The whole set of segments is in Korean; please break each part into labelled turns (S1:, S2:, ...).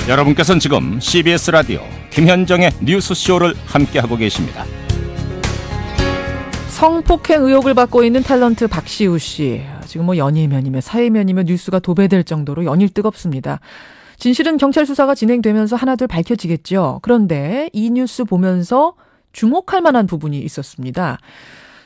S1: 여러분께서는 지금 CBS 라디오 김현정의 뉴스쇼를 함께하고 계십니다.
S2: 성폭행 의혹을 받고 있는 탤런트 박시우 씨. 지금 연예면이며 사회면이며 뉴스가 도배될 정도로 연일 뜨겁습니다. 진실은 경찰 수사가 진행되면서 하나둘 밝혀지겠죠. 그런데 이 뉴스 보면서 주목할 만한 부분이 있었습니다.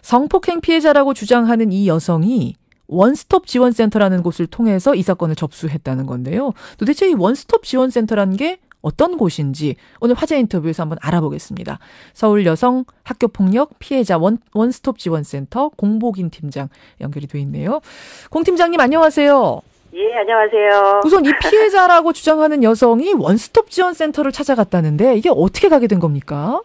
S2: 성폭행 피해자라고 주장하는 이 여성이 원스톱 지원센터라는 곳을 통해서 이 사건을 접수했다는 건데요. 도대체 이 원스톱 지원센터라는 게 어떤 곳인지 오늘 화제 인터뷰에서 한번 알아보겠습니다. 서울 여성 학교폭력 피해자 원스톱 지원센터 공보긴 팀장 연결이 돼 있네요. 공 팀장님 안녕하세요.
S3: 예, 안녕하세요.
S2: 우선 이 피해자라고 주장하는 여성이 원스톱 지원센터를 찾아갔다는데 이게 어떻게 가게 된 겁니까?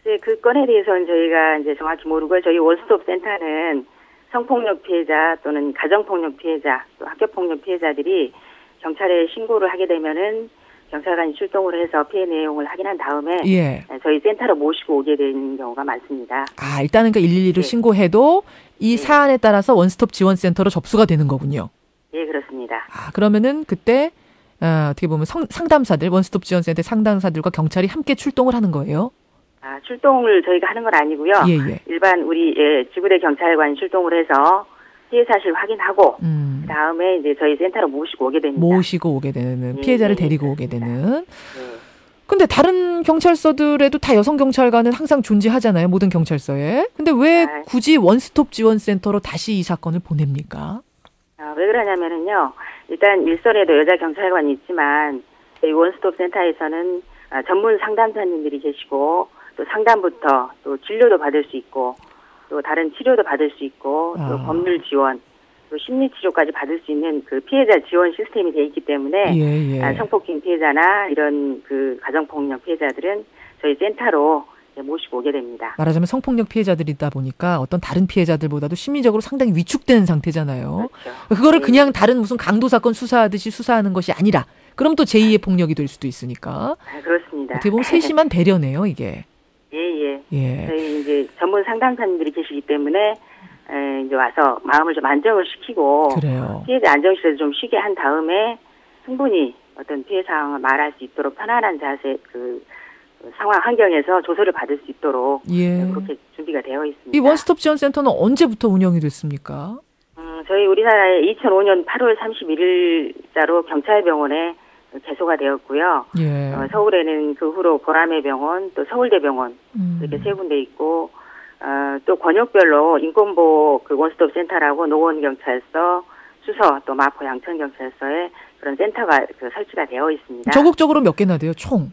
S3: 네, 그 건에 대해서는 저희가 이제 정확히 모르고 저희 원스톱 센터는 성폭력 피해자 또는 가정폭력 피해자 또 학교폭력 피해자들이 경찰에 신고를 하게 되면은 경찰관이 출동을 해서 피해 내용을 확인한 다음에 저희 센터로 모시고 오게 되는 경우가 많습니다. 아,
S2: 일단은 112로 신고해도 이 사안에 따라서 원스톱 지원센터로 접수가 되는 거군요.
S3: 예, 그렇습니다.
S2: 그러면은 그때 어떻게 보면 상담사들 원스톱 지원센터 상담사들과 경찰이 함께 출동을 하는 거예요?
S3: 출동을 저희가 하는 건 아니고요. 일반 우리 지구대 경찰관이 출동을 해서 피해 사실 확인하고 그다음에 이제 저희 센터로 모시고 오게 됩니다.
S2: 모시고 오게 되는 피해자를 데리고 오게 되는. 근데 다른 경찰서들에도 다 여성 경찰관은 항상 존재하잖아요. 모든 경찰서에. 근데 왜 굳이 원스톱 지원센터로 다시 이 사건을 보냅니까?
S3: 왜 그러냐면은요. 일단 일선에도 여자 경찰관이 있지만 저희 원스톱 센터에서는 전문 상담사님들이 계시고 또 상담부터 또 진료도 받을 수 있고 또 다른 치료도 받을 수 있고 또 법률 지원 또 심리 치료까지 받을 수 있는 그 피해자 지원 시스템이 돼 있기 때문에 성폭행 피해자나 이런 그 가정폭력 피해자들은 저희 센터로 모시고 오게 됩니다.
S2: 말하자면 성폭력 피해자들이다 보니까 어떤 다른 피해자들보다도 심리적으로 상당히 위축된 상태잖아요.
S3: 그렇죠.
S2: 그거를 그냥 다른 무슨 강도 사건 수사하듯이 수사하는 것이 아니라 그럼 또 제2의 폭력이 될 수도 있으니까.
S3: 그렇습니다.
S2: 어떻게 보면 세심한 배려네요, 이게.
S3: 예. 저희 이제 전문 상담사님들이 계시기 때문에 이제 와서 마음을 좀 안정을 시키고 피해자 안정시켜서 좀 쉬게 한 다음에 충분히 어떤 피해 상황을 말할 수 있도록 편안한 자세 그 상황 환경에서 조서를 받을 수 있도록 그렇게 준비가 되어 있습니다.
S2: 이 원스톱 지원센터는 언제부터 운영이 됐습니까?
S3: 저희 우리나라에 2005년 8월 31일자로 경찰병원에 개소가 되었고요. 서울에는 그 후로 보라매 병원, 또 서울대병원 이렇게 세 군데 있고 또 권역별로 인권보호 그 원스톱 센터라고 노원경찰서, 수서, 또 마포 양천경찰서에 그런 센터가 설치가 되어 있습니다.
S2: 전국적으로 몇 개나 돼요, 총?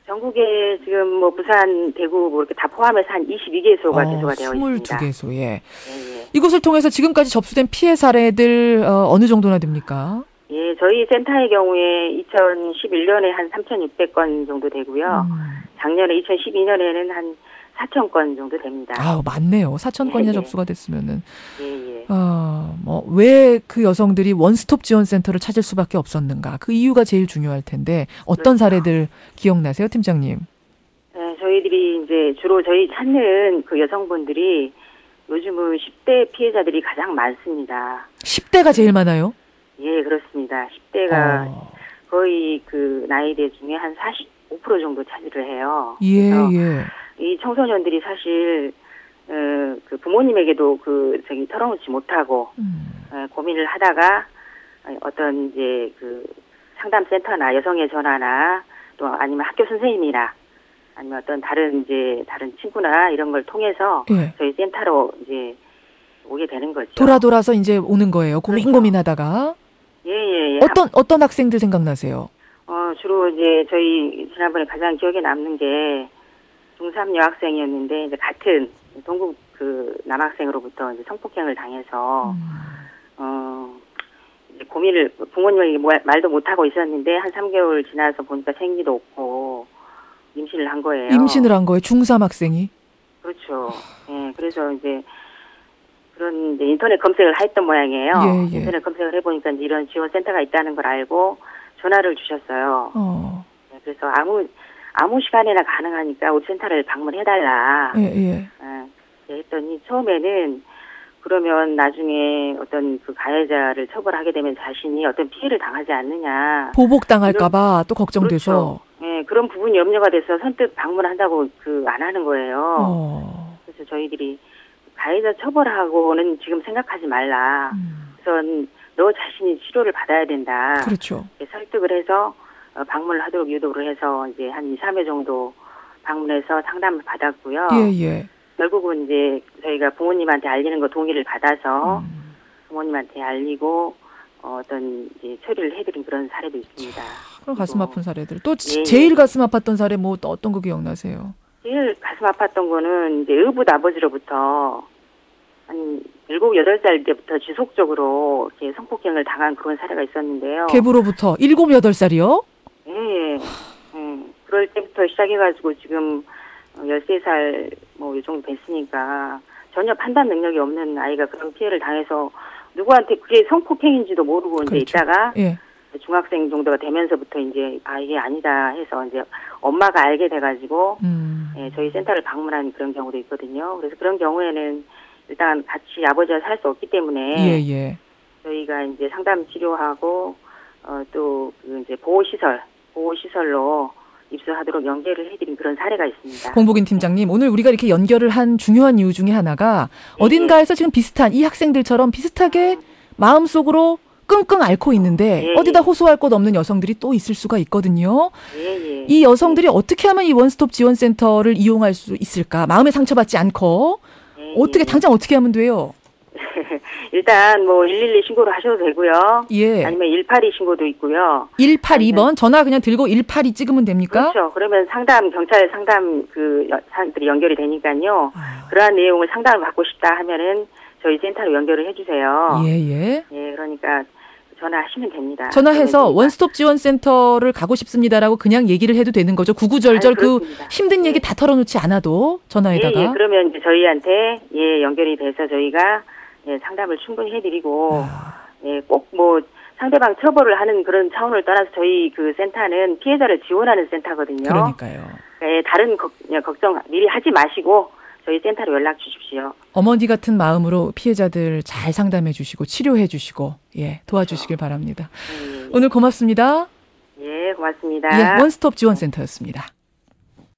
S3: 전국에 지금 부산, 대구 이렇게 다 포함해서 한 22개소가 개소가 되어 있습니다.
S2: 22개소에. 이곳을 통해서 지금까지 접수된 피해 사례들 어느 정도나 됩니까?
S3: 예, 저희 센터의 경우에 2011년에 한 3,600건 정도 되고요. 작년에 2012년에는 한 4,000건 정도 됩니다.
S2: 많네요. 4,000건이나 접수가 됐으면은. 왜 그 여성들이 원스톱 지원센터를 찾을 수밖에 없었는가? 그 이유가 제일 중요할 텐데 어떤 사례들 기억나세요, 팀장님?
S3: 네, 저희들이 이제 주로 저희 찾는 그 여성분들이 요즘은 10대 피해자들이 가장 많습니다.
S2: 10대가 제일 많아요?
S3: 예, 그렇습니다. 10대가 거의 그 나이대 중에 한 45% 정도 차지를 해요. 이 청소년들이 사실 그 부모님에게도 털어놓지 못하고 고민을 하다가 어떤 이제 그 상담센터나 여성의 전화나 또 아니면 학교 선생님이나 아니면 어떤 다른 친구나 이런 걸 통해서 저희 센터로 이제 오게 되는 거죠.
S2: 돌아서 이제 오는 거예요. 고민하다가.
S3: 예.
S2: 어떤 학생들 생각나세요?
S3: 주로 이제 저희 지난번에 가장 기억에 남는 게 중3 여학생이었는데 이제 같은 동국 그 남학생으로부터 이제 성폭행을 당해서 이제 고민을 부모님에게 말도 못 하고 있었는데 한 3개월 지나서 보니까 생리도 없고 임신을 한 거예요.
S2: 임신을 한 거예요? 중3 학생이?
S3: 그렇죠. 예, 그래서 이제 그런 이제 인터넷 검색을 했던 모양이에요. 인터넷 검색을 해보니까 이제 이런 지원센터가 있다는 걸 알고 전화를 주셨어요. 네, 그래서 아무 시간에나 가능하니까 우리 센터를 방문해달라. 했더니 처음에는 그러면 나중에 어떤 그 가해자를 처벌하게 되면 자신이 어떤 피해를 당하지 않느냐.
S2: 보복당할까봐 또 걱정돼서.
S3: 그렇죠. 네, 그런 부분이 염려가 돼서 선뜻 방문한다고 안 하는 거예요. 그래서 저희들이 가해자 처벌하고는 지금 생각하지 말라. 우선 너 자신이 치료를 받아야 된다.
S2: 그렇죠.
S3: 설득을 해서 방문을 하도록 유도를 해서 이제 한 2, 3회 정도 방문해서 상담을 받았고요.
S2: 예.
S3: 결국은 이제 저희가 부모님한테 알리는 거 동의를 받아서 부모님한테 알리고 어떤 이제 처리를 해드린 그런 사례도 있습니다.
S2: 그럼 가슴 아픈 사례들. 또 제일 가슴 아팠던 사례 뭐 또 어떤 거 기억나세요?
S3: 제일 가슴 아팠던 거는 이제 의붓 아버지로부터 한 7, 8살 때부터 지속적으로 이렇게 성폭행을 당한 그런 사례가 있었는데요.
S2: 계부로부터 7, 8살이요?
S3: 예. 그럴 때부터 시작해가지고 지금 13살 뭐 이 정도 됐으니까 전혀 판단 능력이 없는 아이가 그런 피해를 당해서 누구한테 그게 성폭행인지도 모르고 그렇죠. 이제 있다가 중학생 정도가 되면서부터 이제 이게 아니다 해서 이제 엄마가 알게 돼가지고 저희 센터를 방문한 그런 경우도 있거든요. 그래서 그런 경우에는 일단 같이 아버지와 살 수 없기 때문에 저희가 이제 상담 치료하고 또 그 이제 보호시설로 입소하도록 연결을 해드린 그런 사례가 있습니다.
S2: 공복인 팀장님, 오늘 우리가 이렇게 연결을 한 중요한 이유 중에 하나가 어딘가에서 지금 비슷한 이 학생들처럼 비슷하게 마음속으로 끙끙 앓고 있는데 어디다 호소할 곳 없는 여성들이 또 있을 수가 있거든요. 이 여성들이 어떻게 하면 이 원스톱 지원센터를 이용할 수 있을까? 마음에 상처받지 않고 당장 어떻게 하면 돼요?
S3: 일단 뭐 112 신고를 하셔도 되고요. 아니면 182 신고도 있고요.
S2: 182번 전화 그냥 들고 182 찍으면 됩니까?
S3: 그렇죠. 그러면 경찰 상담 사람들이 연결이 되니까요. 그러한 내용을 상담을 받고 싶다 하면은 저희 센터로 연결을 해주세요. 그러니까 전화하시면 됩니다.
S2: 전화해서 원스톱 지원센터를 가고 싶습니다라고 그냥 얘기를 해도 되는 거죠. 구구절절 힘든 얘기 다 털어놓지 않아도 전화에다가.
S3: 그러면 이제 저희한테 연결이 돼서 저희가 상담을 충분히 해드리고 꼭 뭐 상대방 처벌을 하는 그런 차원을 떠나서 저희 그 센터는 피해자를 지원하는 센터거든요.
S2: 그러니까요.
S3: 다른 걱정 미리 하지 마시고 저희 센터로 연락 주십시오.
S2: 어머니 같은 마음으로 피해자들 잘 상담해 주시고 치료해 주시고 도와주시길 바랍니다. 오늘 고맙습니다.
S3: 고맙습니다.
S2: 원스톱 지원센터였습니다.